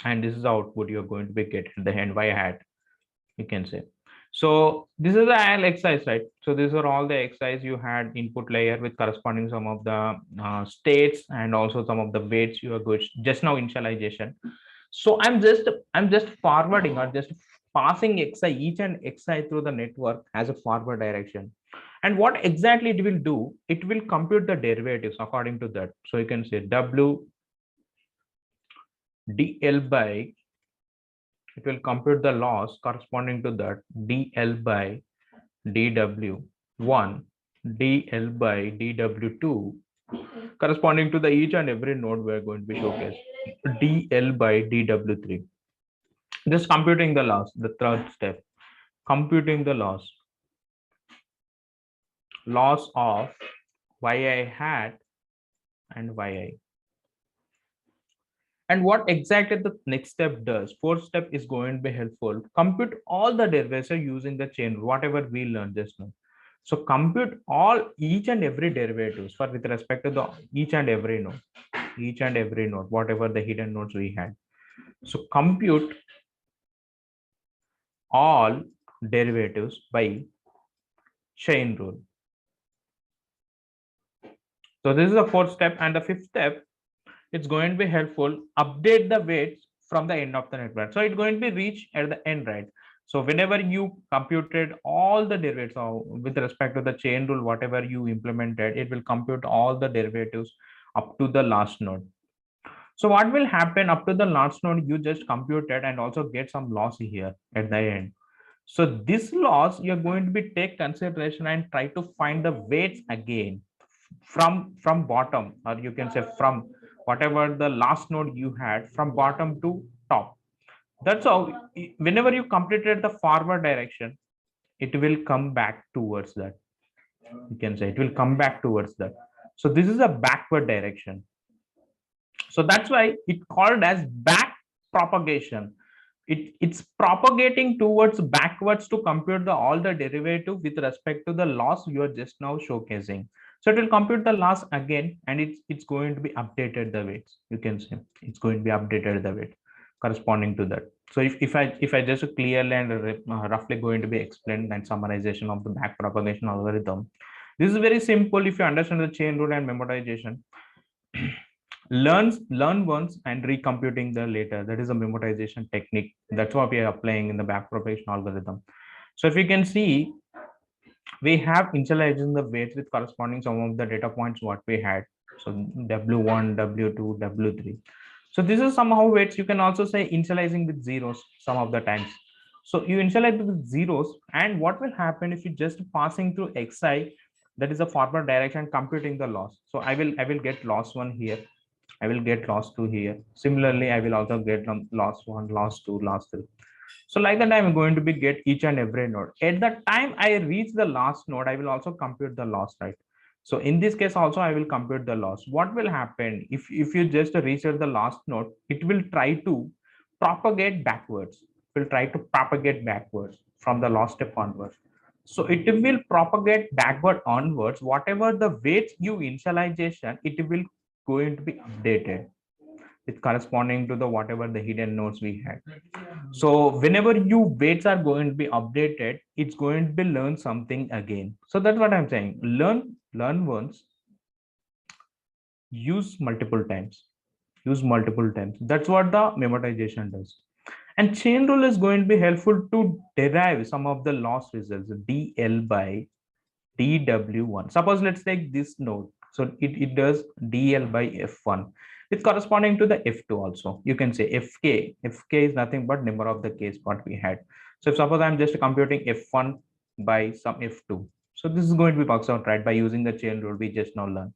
and this is the output you're going to be getting the end y hat, you can say. So this is the IL exercise, right? So these are all the exercise you had input layer with corresponding some of the states and also some of the weights you are good just now initialization. So I'm just forwarding or just passing xi each and xi through the network as a forward direction. And what exactly it will do, it will compute the derivatives according to that. So you can say w dl by, it will compute the loss corresponding to that dl by dw1 dl by dw2 corresponding to the each and every node we're going to be showcased dl by dw3. Just computing the loss, the third step, computing the loss of yi hat and yi. And what exactly the next step does, fourth step is going to be helpful. Compute all the derivatives using the chain, whatever we learned just now. So compute all each and every derivatives for with respect to the each and every node, whatever the hidden nodes we had. So compute all derivatives by chain rule. So this is the fourth step, and the fifth step, it's going to be helpful. Update the weights from the end of the network. So it's going to be reached at the end, right? So whenever you computed all the derivatives with respect to the chain rule, whatever you implemented, it will compute all the derivatives up to the last node. So what will happen up to the last node? You just computed and also get some loss here at the end. So this loss you're going to be take consideration and try to find the weights again from bottom, or you can say from whatever the last node you had from bottom to top. That's how whenever you completed the forward direction, it will come back towards that. You can say it will come back towards that. So this is a backward direction. So that's why it called as back propagation. It's propagating towards backwards to compute the all the derivative with respect to the loss you are just now showcasing. So it will compute the loss again, and it's going to be updated the weights. You can say it's going to be updated the weight corresponding to that. So if I just clearly and roughly going to be explained and summarization of the back propagation algorithm, this is very simple if you understand the chain rule and memorization. Learn once and recomputing the later, that is a memorization technique. That's what we are applying in the backpropagation algorithm. So if you can see, we have initializing the weights with corresponding some of the data points what we had. So w1 w2 w3. So this is somehow weights. You can also say initializing with zeros some of the times. So you initialize with zeros, and what will happen if you just passing through xi, that is a forward direction, computing the loss. So I will get loss one here, I will get loss 2 here. Similarly, I will also get loss 1, loss 2, loss 3. So like that, I'm going to be get each and every node. At the time I reach the last node, I will also compute the loss, right? So in this case also, I will compute the loss. What will happen if you just reach at the last node, it will try to propagate backwards. It will try to propagate backwards from the last step onwards. So it will propagate backward onwards. Whatever the weights you initialization, it will going to be updated with corresponding to the whatever the hidden nodes we had. So whenever you weights are going to be updated, it's going to be learn something again. So that's what I'm saying. Learn once, use multiple times. Use multiple times. That's what the memorization does. And chain rule is going to be helpful to derive some of the loss results. DL by dw1. Suppose let's take this node. So it does dl by f1 with corresponding to the f2 also. You can say fk is nothing but number of the case what we had. So if suppose I'm just computing f1 by some f2, so this is going to be works out, right, by using the chain rule we just now learned.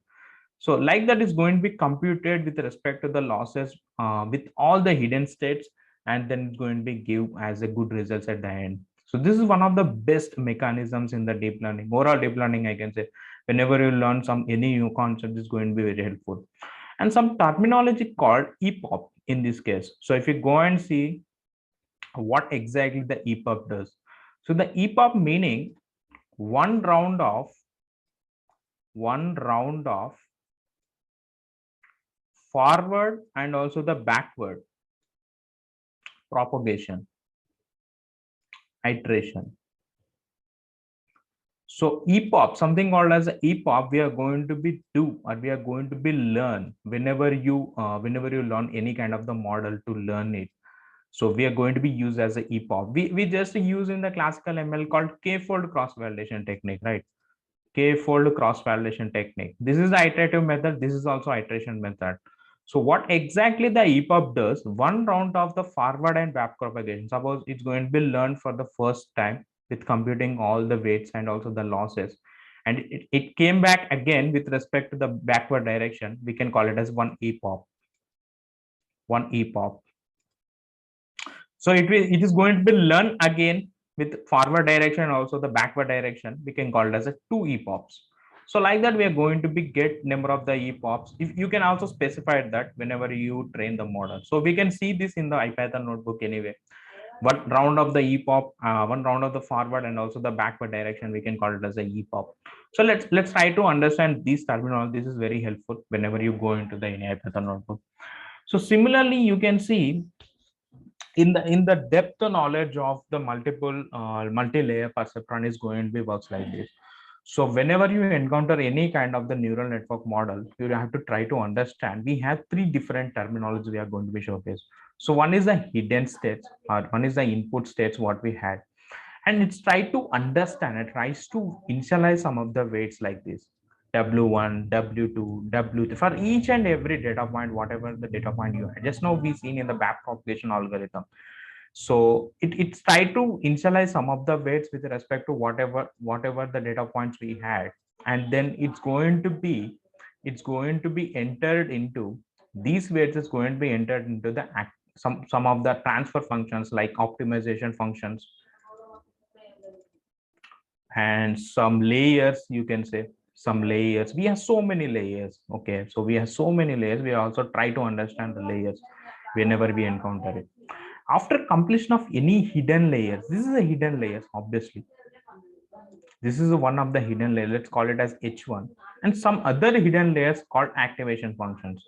So like that is going to be computed with respect to the losses with all the hidden states, and then it's going to be give as a good results at the end. So this is one of the best mechanisms in the deep learning, overall deep learning, I can say. Whenever you learn some any new concept, is going to be very helpful. And some terminology called EPOP in this case. So if you go and see what exactly the EPOP does. So the EPOP meaning one round of forward and also the backward propagation, iteration. So EPOP, something called as a EPOP, we are going to be do, or we are going to be learn whenever you learn any kind of the model to learn it. So we are going to be used as a EPOP. We just use in the classical ML called k-fold cross validation technique, right? K-fold cross validation technique. This is the iterative method. This is also iteration method. So what exactly the EPUB does, one round of the forward and back propagation, suppose it's going to be learned for the first time with computing all the weights and also the losses. And it came back again with respect to the backward direction. We can call it as one EPOP. One EPOP. So it is going to be learned again with forward direction and also the backward direction. We can call it as a two EPOPs. So like that, we are going to be get number of the EPOPs. If you can also specify that whenever you train the model. So we can see this in the IPython notebook anyway. One round of the EPOP, one round of the forward and also the backward direction, we can call it as a EPOP. So let's try to understand these terminology. This is very helpful whenever you go into the any IPython notebook. So similarly, you can see in the depth knowledge of the multi-layer perceptron is going to be works like this. So whenever you encounter any kind of the neural network model, you have to try to understand. We have three different terminology we are going to be showcased. So one is the hidden states, or one is the input states what we had, and it's try to understand. It tries to initialize some of the weights like this: W1, W2, W3 for each and every data point, whatever the data point you had. Just now we seen in the backpropagation algorithm. So it's try to initialize some of the weights with respect to whatever the data points we had, and then it's going to be entered into these weights is going to be entered into the some of the transfer functions like optimization functions and some layers. You can say some layers. We have so many layers. Okay, so we have so many layers. We also try to understand the layers whenever we encounter it. After completion of any hidden layers, this is a hidden layers, obviously. This is one of the hidden layers. Let's call it as H1, and some other hidden layers called activation functions.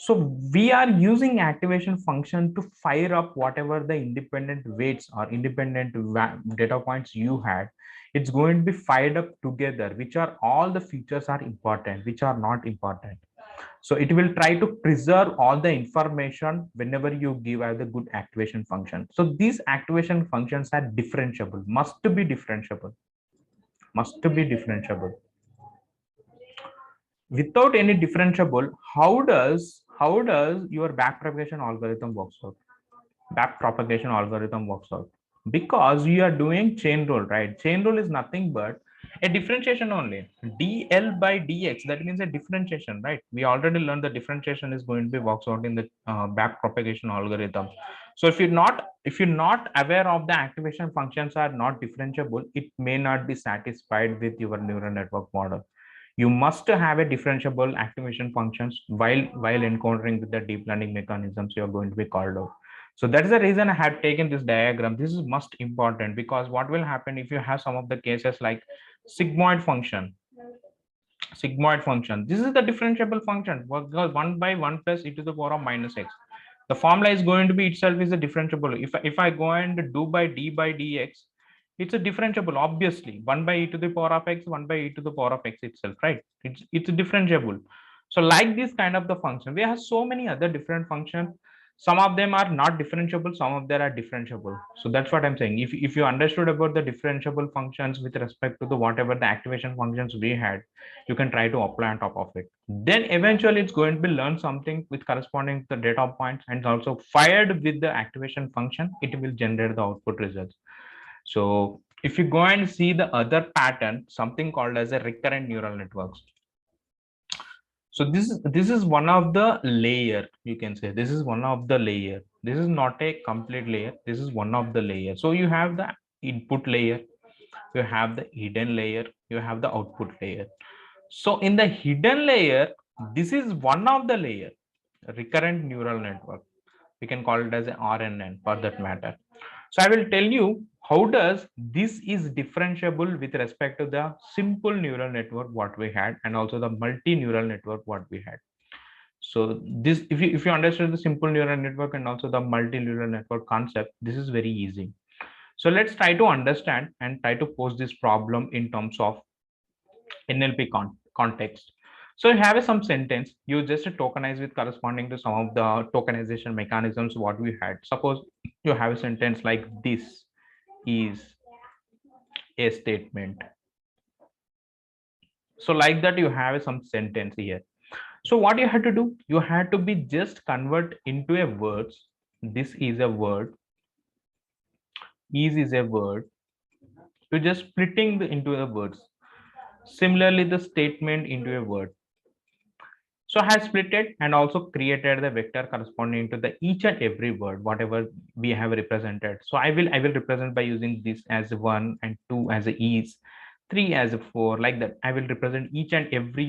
So we are using activation function to fire up whatever the independent weights or independent data points you had. It's going to be fired up together, which are all the features are important, which are not important. So it will try to preserve all the information whenever you give as a good activation function. So these activation functions are differentiable, must be differentiable, must be differentiable. Without any differentiable, how does your backpropagation algorithm works out? Backpropagation algorithm works out because you are doing chain rule, right? Chain rule is nothing but a differentiation only. Dl by dx, that means a differentiation, right? We already learned the differentiation is going to be works out in the backpropagation algorithm. So if you're not aware of the activation functions are not differentiable, it may not be satisfied with your neural network model. You must have a differentiable activation functions while encountering with the deep learning mechanisms you are going to be called out. So that is the reason I have taken this diagram. This is most important because what will happen if you have some of the cases like sigmoid function. Sigmoid function. This is the differentiable function. 1 by 1 plus e to the power of minus x. The formula is going to be itself is a differentiable. If I go and do by dx, it's a differentiable. Obviously, 1 by e to the power of x, 1 by e to the power of x itself, right? It's a differentiable. So like this kind of the function, we have so many other different functions. Some of them are not differentiable, some of them are differentiable. So that's what I'm saying. If you understood about the differentiable functions with respect to the whatever the activation functions we had, you can try to apply on top of it. Then eventually it's going to be learn something with corresponding to the data points and also fired with the activation function, it will generate the output results. So if you go and see the other pattern, something called as a recurrent neural networks. So this is one of the layer. You can say this is one of the layer. This is not a complete layer. This is one of the layer. So you have the input layer, you have the hidden layer, you have the output layer. So in the hidden layer, this is one of the layer, recurrent neural network. We can call it as a RNN for that matter. So I will tell you how does this is differentiable with respect to the simple neural network what we had and also the multi neural network what we had. So this, if you understand the simple neural network and also the multi-neural network concept, this is very easy. So let's try to understand and try to pose this problem in terms of NLP context. So you have some sentence, you just tokenize with corresponding to some of the tokenization mechanisms what we had. Suppose you have a sentence like this is a statement. So like that you have some sentence here. So what you had to do, you had to be just convert into a words. This is a word, is a word. You're just splitting into the words. Similarly, the statement into a word. So I have split it and also created the vector corresponding to the each and every word, whatever we have represented. So I will represent by using this as one and two as a is, three as a four, like that. I will represent each and every